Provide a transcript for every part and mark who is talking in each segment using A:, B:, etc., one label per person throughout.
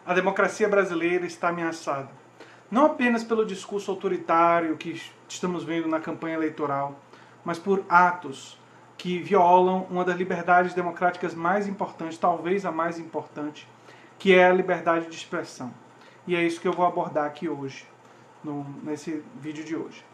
A: A democracia brasileira está ameaçada. Não apenas pelo discurso autoritário que estamos vendo na campanha eleitoral, mas por atos que violam uma das liberdades democráticas mais importantes, talvez a mais importante, que é a liberdade de expressão. E é isso que eu vou abordar aqui hoje, nesse vídeo de hoje.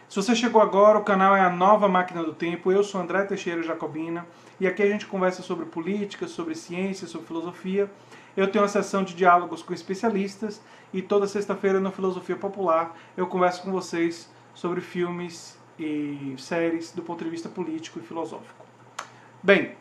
A: Se você chegou agora, o canal é a Nova Máquina do Tempo, eu sou André Teixeira Jacobina, e aqui a gente conversa sobre política, sobre ciência, sobre filosofia. Eu tenho uma sessão de diálogos com especialistas, e toda sexta-feira no Filosofia Popular eu converso com vocês sobre filmes e séries do ponto de vista político e filosófico. Bem,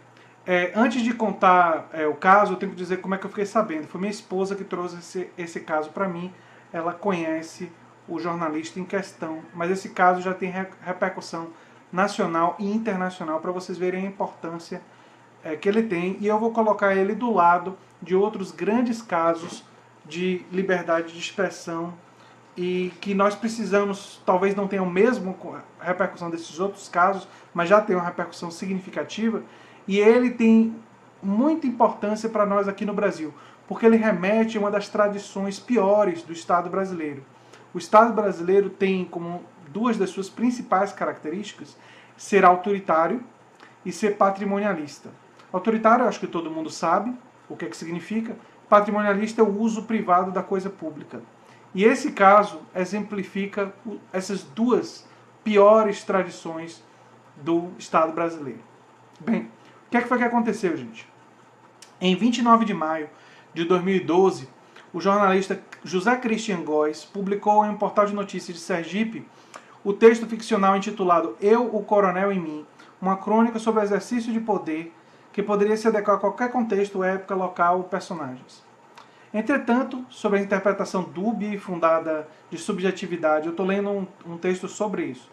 A: antes de contar o caso, eu tenho que dizer como é que eu fiquei sabendo. Foi minha esposa que trouxe esse caso para mim, ela conhece o jornalista em questão, mas esse caso já tem repercussão nacional e internacional para vocês verem a importância que ele tem, e eu vou colocar ele do lado de outros grandes casos de liberdade de expressão e que nós precisamos, talvez não tenham mesmo repercussão desses outros casos, mas já tem uma repercussão significativa, e ele tem muita importância para nós aqui no Brasil, porque ele remete a uma das tradições piores do Estado brasileiro. O Estado brasileiro tem como duas das suas principais características ser autoritário e ser patrimonialista. Autoritário, eu acho que todo mundo sabe o que significa. Patrimonialista é o uso privado da coisa pública. E esse caso exemplifica essas duas piores tradições do Estado brasileiro. Bem, o que foi que aconteceu, gente? Em 29 de maio de 2012, o jornalista José Christian Góes publicou em um portal de notícias de Sergipe o texto ficcional intitulado Eu, o Coronel em Mim, uma crônica sobre o exercício de poder que poderia se adequar a qualquer contexto, época, local ou personagens. Entretanto, sobre a interpretação dúbia e fundada de subjetividade, eu estou lendo um texto sobre isso.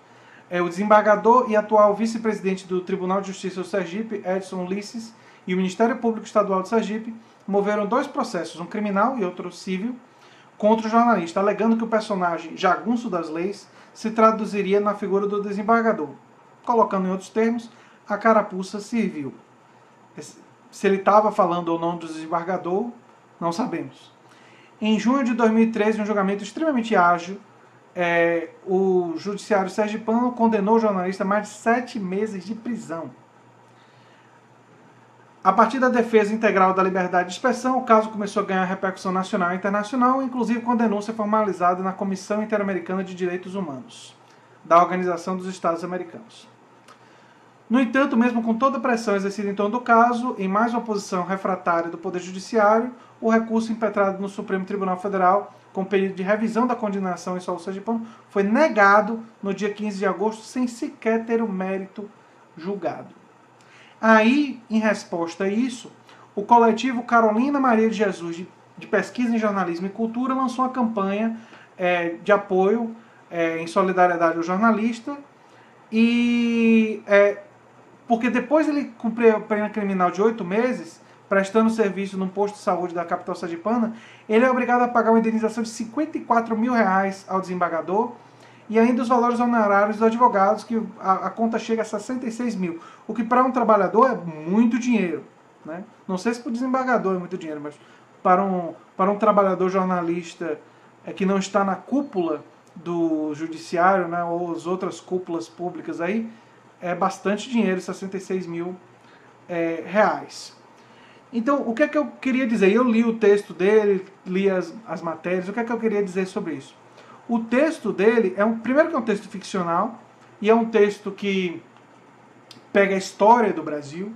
A: O desembargador e atual vice-presidente do Tribunal de Justiça do Sergipe, Edson Ulisses, e o Ministério Público Estadual de Sergipe moveram dois processos, um criminal e outro civil, contra o jornalista, alegando que o personagem jagunço das leis se traduziria na figura do desembargador, colocando em outros termos, a carapuça civil. Se ele estava falando ou não do desembargador, não sabemos. Em junho de 2013, um julgamento extremamente ágil, o judiciário sergipano condenou o jornalista a mais de 7 meses de prisão. A partir da defesa integral da liberdade de expressão, o caso começou a ganhar repercussão nacional e internacional, inclusive com a denúncia formalizada na Comissão Interamericana de Direitos Humanos, da Organização dos Estados Americanos. No entanto, mesmo com toda a pressão exercida em torno do caso, em mais uma posição refratária do Poder Judiciário, o recurso impetrado no Supremo Tribunal Federal, com pedido de revisão da condenação em solo sergipano, foi negado no dia 15 de agosto, sem sequer ter o mérito julgado. Aí, em resposta a isso, o coletivo Carolina Maria de Jesus, de Pesquisa em Jornalismo e Cultura, lançou uma campanha de apoio em solidariedade ao jornalista, e porque depois ele cumpriu a pena criminal de 8 meses, prestando serviço num posto de saúde da capital sergipana, ele é obrigado a pagar uma indenização de R$54 mil ao desembargador, e ainda os valores honorários dos advogados, que a conta chega a 66 mil, o que para um trabalhador é muito dinheiro, né? Não sei se para o desembargador é muito dinheiro, mas para um trabalhador jornalista que não está na cúpula do judiciário, né, ou as outras cúpulas públicas aí, é bastante dinheiro, 66 mil reais. Então, o que é que eu queria dizer? Eu li o texto dele, li as matérias, o que é que eu queria dizer sobre isso? O texto dele, primeiro que é um texto ficcional, e é um texto que pega a história do Brasil,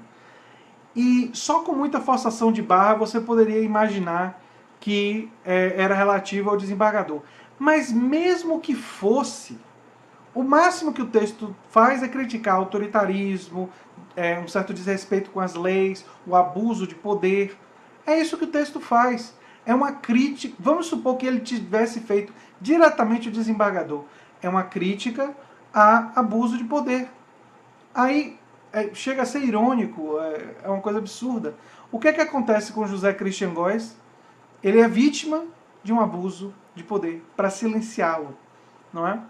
A: e só com muita forçação de barra você poderia imaginar que era relativo ao desembargador. Mas mesmo que fosse, o máximo que o texto faz é criticar autoritarismo, um certo desrespeito com as leis, o abuso de poder. É isso que o texto faz. É uma crítica, vamos supor que ele tivesse feito diretamente o desembargador. É uma crítica a abuso de poder. Aí chega a ser irônico, é uma coisa absurda. O que é que acontece com José Christian Góes? Ele é vítima de um abuso de poder para silenciá-lo, não é?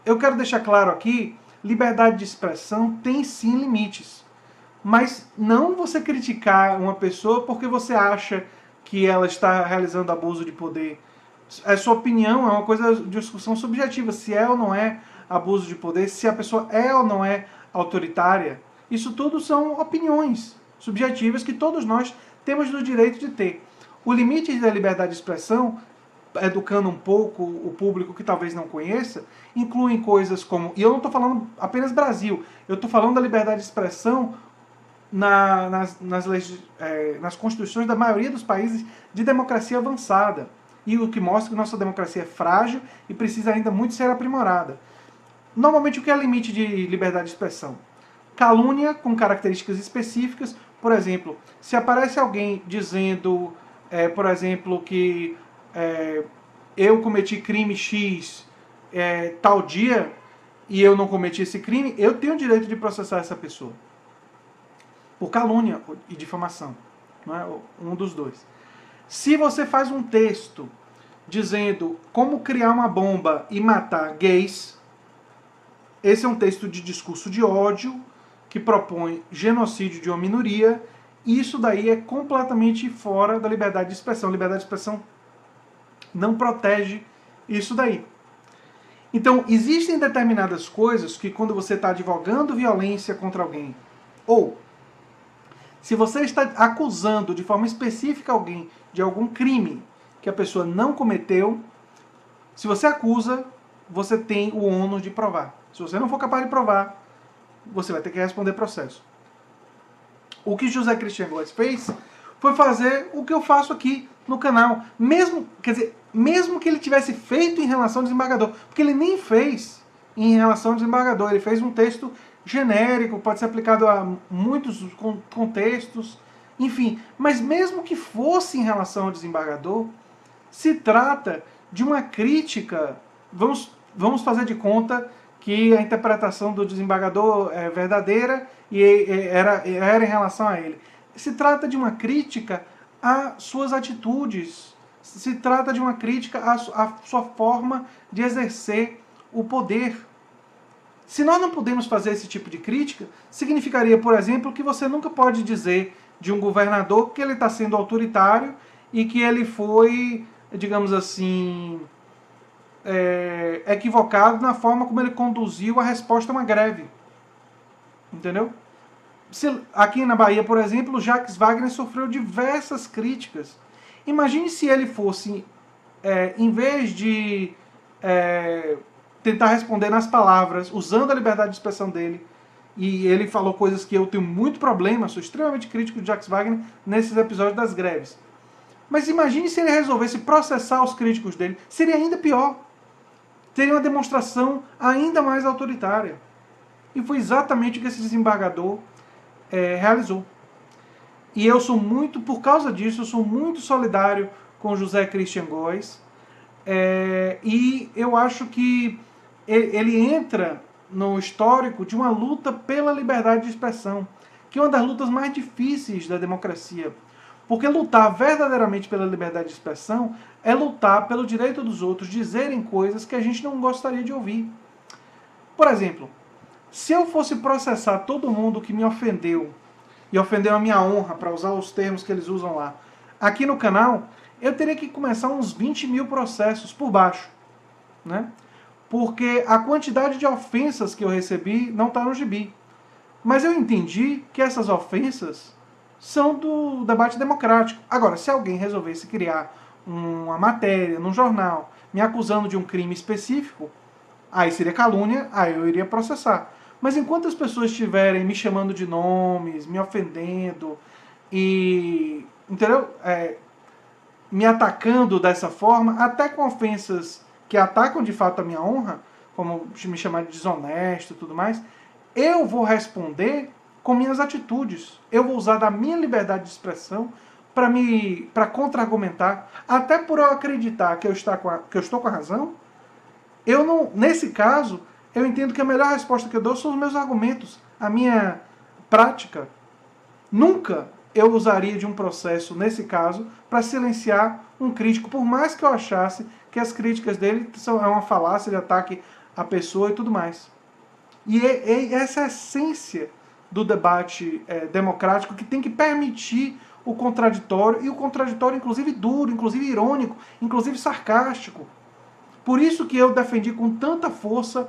A: Eu quero deixar claro aqui, liberdade de expressão tem sim limites, mas não você criticar uma pessoa porque você acha que ela está realizando abuso de poder. É sua opinião, é uma coisa de discussão subjetiva, se é ou não é abuso de poder, se a pessoa é ou não é autoritária. Isso tudo são opiniões subjetivas que todos nós temos o direito de ter. O limite da liberdade de expressão, educando um pouco o público que talvez não conheça, incluem coisas como, e eu não estou falando apenas Brasil, eu estou falando da liberdade de expressão nas constituições da maioria dos países de democracia avançada. E o que mostra que nossa democracia é frágil e precisa ainda muito ser aprimorada. Normalmente, o que é limite de liberdade de expressão? Calúnia com características específicas. Por exemplo, se aparece alguém dizendo, por exemplo, que eu cometi crime X tal dia e eu não cometi esse crime, eu tenho o direito de processar essa pessoa por calúnia e difamação, não é? Um dos dois. Se você faz um texto dizendo como criar uma bomba e matar gays, esse é um texto de discurso de ódio que propõe genocídio de uma minoria, e isso daí é completamente fora da liberdade de expressão. A liberdade de expressão não protege isso daí. Então, existem determinadas coisas que quando você está advogando violência contra alguém, ou se você está acusando de forma específica alguém de algum crime que a pessoa não cometeu, se você acusa, você tem o ônus de provar. Se você não for capaz de provar, você vai ter que responder processo. O que José Christian Góes fez foi fazer o que eu faço aqui no canal. Mesmo que ele tivesse feito em relação ao desembargador, porque ele nem fez em relação ao desembargador, ele fez um texto genérico, pode ser aplicado a muitos contextos, enfim. Mas mesmo que fosse em relação ao desembargador, se trata de uma crítica, vamos fazer de conta que a interpretação do desembargador é verdadeira e era em relação a ele. Se trata de uma crítica às suas atitudes, se trata de uma crítica à sua forma de exercer o poder. Se nós não podemos fazer esse tipo de crítica, significaria, por exemplo, que você nunca pode dizer de um governador que ele está sendo autoritário e que ele foi, digamos assim, equivocado na forma como ele conduziu a resposta a uma greve. Entendeu? Aqui na Bahia, por exemplo, Jacques Wagner sofreu diversas críticas. Imagine se ele fosse, em vez de tentar responder nas palavras, usando a liberdade de expressão dele, e ele falou coisas que eu tenho muito problema, sou extremamente crítico de Jacques Wagner nesses episódios das greves. Mas imagine se ele resolvesse processar os críticos dele, seria ainda pior. Teria uma demonstração ainda mais autoritária. E foi exatamente o que esse desembargador realizou. E eu sou muito, por causa disso, eu sou muito solidário com José Christian Góes. E eu acho que ele entra no histórico de uma luta pela liberdade de expressão, que é uma das lutas mais difíceis da democracia. Porque lutar verdadeiramente pela liberdade de expressão é lutar pelo direito dos outros dizerem coisas que a gente não gostaria de ouvir. Por exemplo, se eu fosse processar todo mundo que me ofendeu, e ofendeu a minha honra, para usar os termos que eles usam lá, aqui no canal, eu teria que começar uns 20 mil processos por baixo, né? Porque a quantidade de ofensas que eu recebi não está no gibi. Mas eu entendi que essas ofensas são do debate democrático. Agora, se alguém resolvesse criar uma matéria num jornal me acusando de um crime específico, aí seria calúnia, aí eu iria processar. Mas enquanto as pessoas estiverem me chamando de nomes, me ofendendo e, entendeu? Me atacando dessa forma, até com ofensas que atacam de fato a minha honra, como me chamar de desonesto e tudo mais, eu vou responder com minhas atitudes. Eu vou usar da minha liberdade de expressão para contra-argumentar, até por eu acreditar que eu estou com a razão. Eu não, nesse caso, eu entendo que a melhor resposta que eu dou são os meus argumentos, a minha prática. Nunca eu usaria de um processo, nesse caso, para silenciar um crítico, por mais que eu achasse que as críticas dele são uma falácia de ataque à pessoa e tudo mais. E essa é a essência do debate democrático, que tem que permitir o contraditório, e o contraditório inclusive duro, inclusive irônico, inclusive sarcástico. Por isso que eu defendi com tanta força,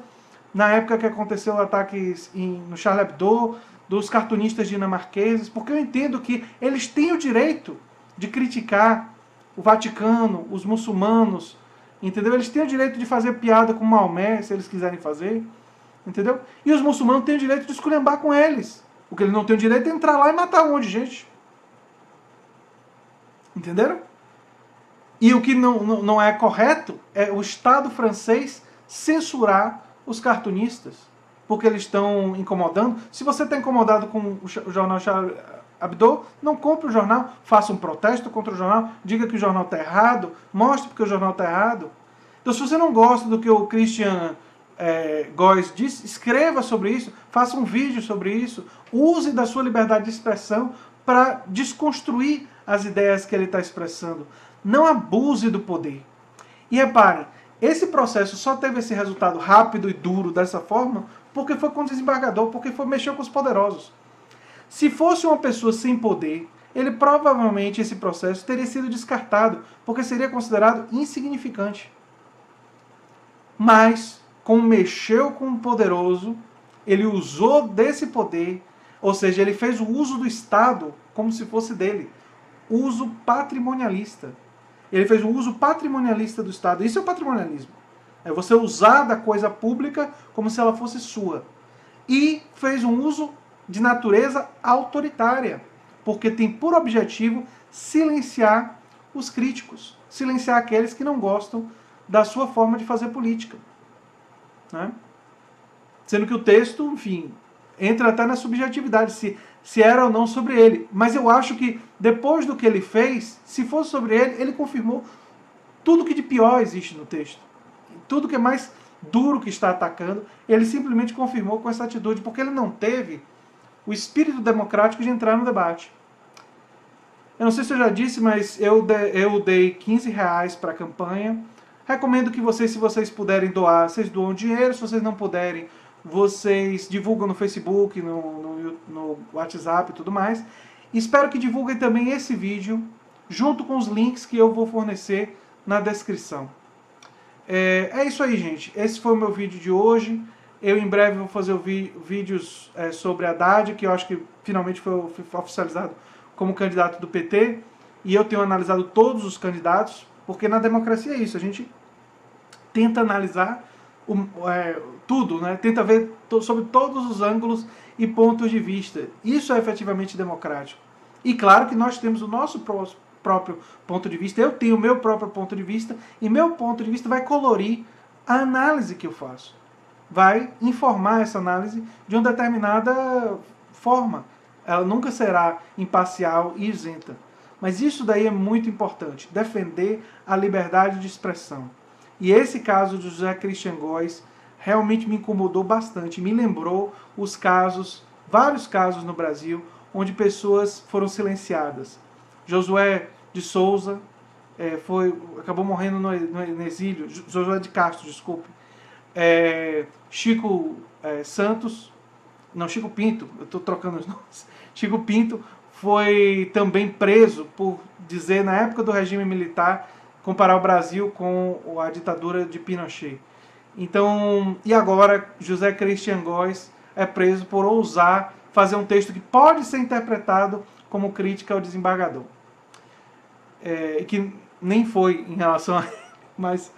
A: na época que aconteceu o ataque no Charlie Hebdo, dos cartunistas dinamarqueses, porque eu entendo que eles têm o direito de criticar o Vaticano, os muçulmanos, entendeu? Eles têm o direito de fazer piada com Maomé, se eles quiserem fazer, entendeu? E os muçulmanos têm o direito de esculhambar com eles. O que eles não têm o direito é entrar lá e matar um monte de gente. Entenderam? E o que não é correto é o Estado francês censurar os cartunistas, porque eles estão incomodando. Se você está incomodado com o jornal Charlie Hebdo, não compre o jornal, faça um protesto contra o jornal, diga que o jornal está errado, mostre porque o jornal está errado. Então, se você não gosta do que o Christian Góes disse, escreva sobre isso, faça um vídeo sobre isso, use da sua liberdade de expressão para desconstruir as ideias que ele está expressando. Não abuse do poder. E reparem, esse processo só teve esse resultado rápido e duro dessa forma porque foi com o desembargador, porque mexeu com os poderosos. Se fosse uma pessoa sem poder, ele provavelmente, esse processo, teria sido descartado, porque seria considerado insignificante. Mas, como mexeu com o poderoso, ele usou desse poder, ou seja, ele fez o uso do Estado como se fosse dele. Uso patrimonialista. Ele fez um uso patrimonialista do Estado. Isso é o patrimonialismo. É você usar da coisa pública como se ela fosse sua. E fez um uso de natureza autoritária, porque tem por objetivo silenciar os críticos, silenciar aqueles que não gostam da sua forma de fazer política. Né? Sendo que o texto, enfim, entra até na subjetividade, se era ou não sobre ele. Mas eu acho que depois do que ele fez, se fosse sobre ele, ele confirmou tudo que de pior existe no texto. Tudo que é mais duro que está atacando, ele simplesmente confirmou com essa atitude, porque ele não teve o espírito democrático de entrar no debate. Eu não sei se eu já disse, mas eu dei R$15 para a campanha. Recomendo que vocês, se vocês puderem doar, vocês doam dinheiro. Se vocês não puderem, vocês divulgam no Facebook, no WhatsApp e tudo mais. Espero que divulguem também esse vídeo, junto com os links que eu vou fornecer na descrição. É isso aí, gente. Esse foi o meu vídeo de hoje. Eu em breve vou fazer vídeos sobre Haddad, que eu acho que finalmente foi oficializado como candidato do PT. E eu tenho analisado todos os candidatos, porque na democracia é isso. A gente tenta analisar tudo, né? Tenta ver sobre todos os ângulos e pontos de vista. Isso é efetivamente democrático. E claro que nós temos o nosso próprio ponto de vista. Eu tenho o meu próprio ponto de vista. E meu ponto de vista vai colorir a análise que eu faço. Vai informar essa análise de uma determinada forma. Ela nunca será imparcial e isenta. Mas isso daí é muito importante, defender a liberdade de expressão. E esse caso de José Christian Góes realmente me incomodou bastante, me lembrou os casos, vários casos no Brasil, onde pessoas foram silenciadas. Josué de Souza acabou morrendo no exílio, Josué de Castro, desculpe. Chico Pinto, eu estou trocando os nomes. Chico Pinto foi também preso por dizer, na época do regime militar, comparar o Brasil com a ditadura de Pinochet. Então, e agora José Christian Góes é preso por ousar fazer um texto que pode ser interpretado como crítica ao desembargador. Que nem foi em relação a ele, mas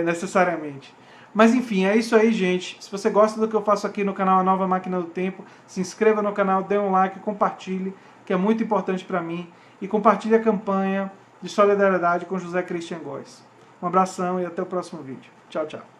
A: necessariamente. Mas enfim, é isso aí, gente. Se você gosta do que eu faço aqui no canal A Nova Máquina do Tempo, se inscreva no canal, dê um like, compartilhe, que é muito importante para mim. E compartilhe a campanha de solidariedade com José Christian Góes. Um abração e até o próximo vídeo. Tchau, tchau.